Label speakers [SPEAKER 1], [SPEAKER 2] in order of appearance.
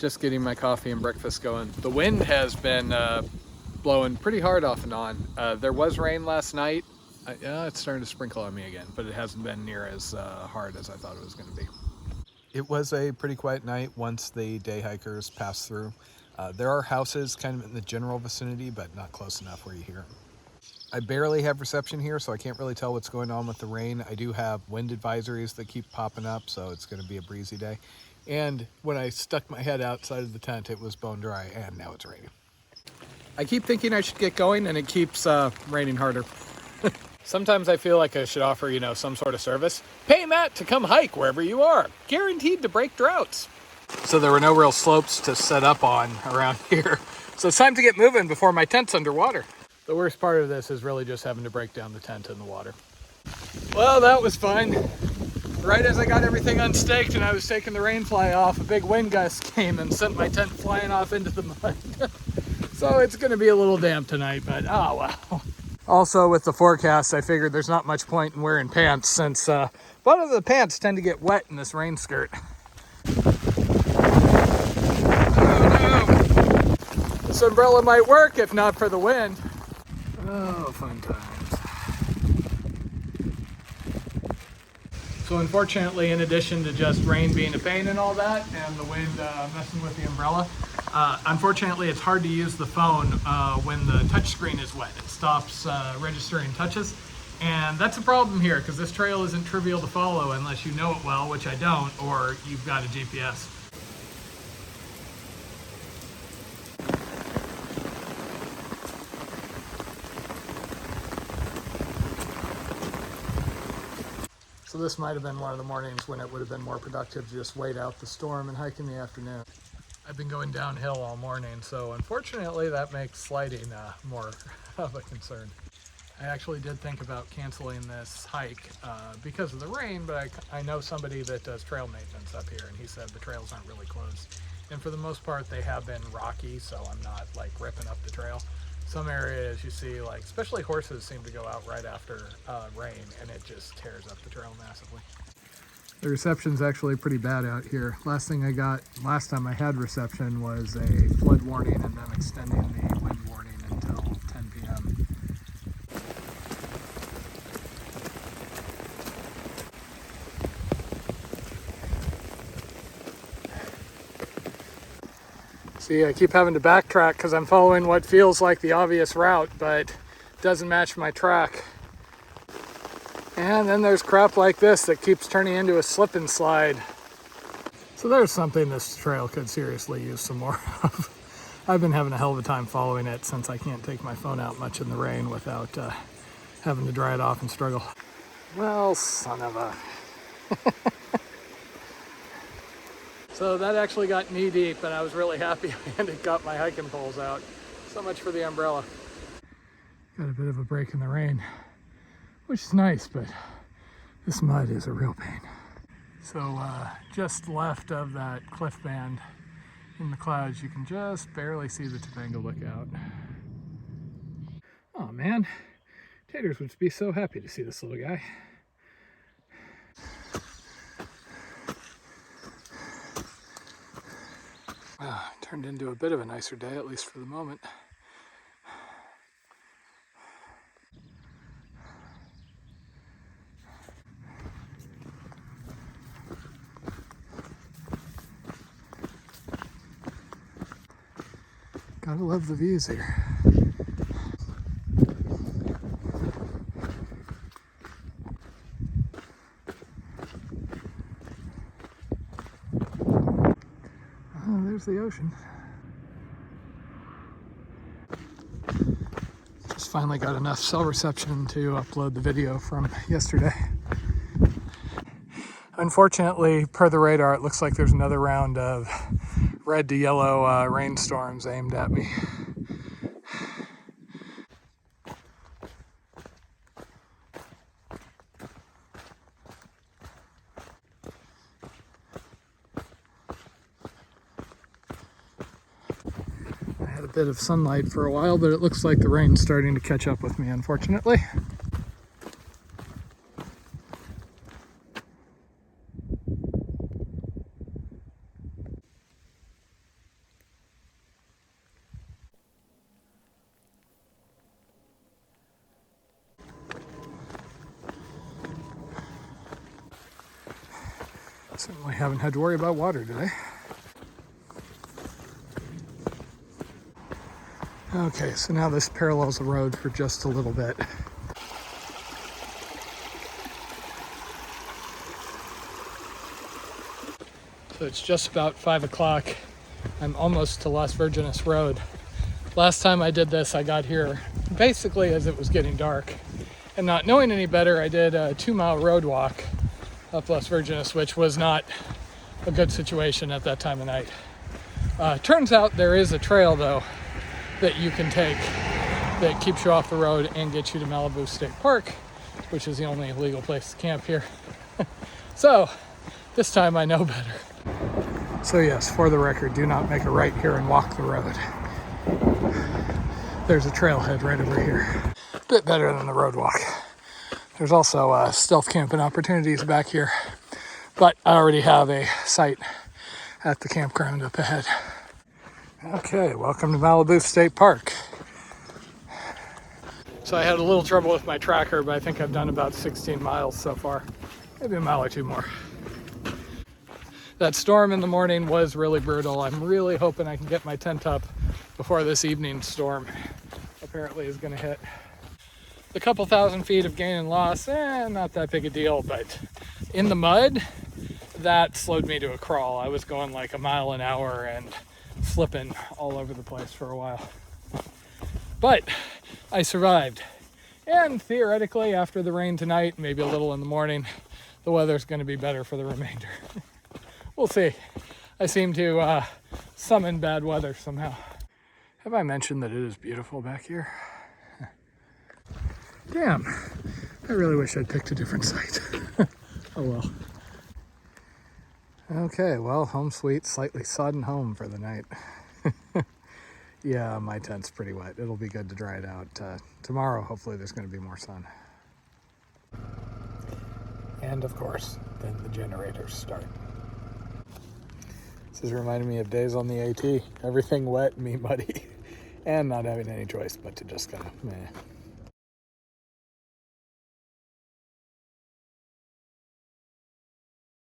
[SPEAKER 1] Just getting my coffee and breakfast going. The wind has been blowing pretty hard off and on. There was rain last night. It's starting to sprinkle on me again, but it hasn't been near as hard as I thought it was going to be. It was a pretty quiet night once the day hikers passed through. There are houses kind of in the general vicinity, but not close enough where you hear them. I barely have reception here, so I can't really tell what's going on with the rain. I do have wind advisories that keep popping up, so it's going to be a breezy day. And when I stuck my head outside of the tent, it was bone dry, and now it's raining. I keep thinking I should get going, and it keeps raining harder. Sometimes I feel like I should offer, some sort of service. Pay Matt to come hike wherever you are. Guaranteed to break droughts. So there were no real slopes to set up on around here. So it's time to get moving before my tent's underwater. The worst part of this is really just having to break down the tent in the water. Well, that was fun. Right as I got everything unstaked and I was taking the rain fly off, a big wind gust came and sent my tent flying off into the mud. So it's going to be a little damp tonight, but oh well. Also with the forecast, I figured there's not much point in wearing pants since one of the pants tend to get wet in this rain skirt. Oh no! This umbrella might work if not for the wind. Oh, fun times. So unfortunately, in addition to just rain being a pain and all that, and the wind messing with the umbrella, unfortunately it's hard to use the phone when the touchscreen is wet. It stops registering touches, and that's a problem here because this trail isn't trivial to follow unless you know it well, which I don't, or you've got a GPS. So this might have been one of the mornings when it would have been more productive to just wait out the storm and hike in the afternoon. I've been going downhill all morning, so unfortunately that makes sliding more of a concern. I actually did think about canceling this hike because of the rain, but I know somebody that does trail maintenance up here, and he said the trails aren't really closed. And for the most part, they have been rocky, so I'm not like ripping up the trail. Some areas you see, like especially horses seem to go out right after rain, and it just tears up the trail massively. The reception's actually pretty bad out here. Last thing I got last time I had reception was a flood warning and then extending the wind warning until 10 p.m. See, I keep having to backtrack because I'm following what feels like the obvious route, but doesn't match my track. And then there's crap like this that keeps turning into a slip and slide. So there's something this trail could seriously use some more of. I've been having a hell of a time following it since I can't take my phone out much in the rain without having to dry it off and struggle. Well, son of a... So that actually got knee deep, and I was really happy when it got my hiking poles out. So much for the umbrella. Got a bit of a break in the rain, which is nice, but this mud is a real pain. So just left of that cliff band in the clouds, you can just barely see the Topanga Lookout. Oh man, Taters would be so happy to see this little guy. Turned into a bit of a nicer day, at least for the moment. Gotta love the views here. Oh, there's the ocean. Just finally got enough cell reception to upload the video from yesterday. Unfortunately, per the radar, it looks like there's another round of red to yellow rainstorms aimed at me. I had a bit of sunlight for a while, but it looks like the rain's starting to catch up with me, unfortunately. Certainly haven't had to worry about water today. Okay, so now this parallels the road for just a little bit. So it's just about 5 o'clock. I'm almost to Las Virgenes Road. Last time I did this, I got here basically as it was getting dark. And not knowing any better, I did a 2-mile road walk up Las Virgenes, which was not a good situation at that time of night. Turns out there is a trail, though, that you can take that keeps you off the road and gets you to Malibu State Park, which is the only legal place to camp here. So this time I know better. So yes, for the record, do not make a right here and walk the road. There's a trailhead right over here. A bit better than the road walk. There's also stealth camping opportunities back here, but I already have a site at the campground up ahead. Okay, welcome to Malibu State Park. So I had a little trouble with my tracker, but I think I've done about 16 miles so far. Maybe a mile or two more. That storm in the morning was really brutal. I'm really hoping I can get my tent up before this evening storm apparently is going to hit. The couple thousand feet of gain and loss, not that big a deal, but in the mud, that slowed me to a crawl. I was going like a mile an hour and slipping all over the place for a while. But I survived. And theoretically, after the rain tonight, maybe a little in the morning, the weather's going to be better for the remainder. We'll see. I seem to summon bad weather somehow. Have I mentioned that it is beautiful back here? Damn, I really wish I'd picked a different site. Oh well. Okay, well, home sweet, slightly sodden home for the night. Yeah, my tent's pretty wet. It'll be good to dry it out. Tomorrow, hopefully, there's going to be more sun. And of course, then the generators start. This is reminding me of days on the AT. Everything wet, me muddy, and not having any choice but to just kind of meh.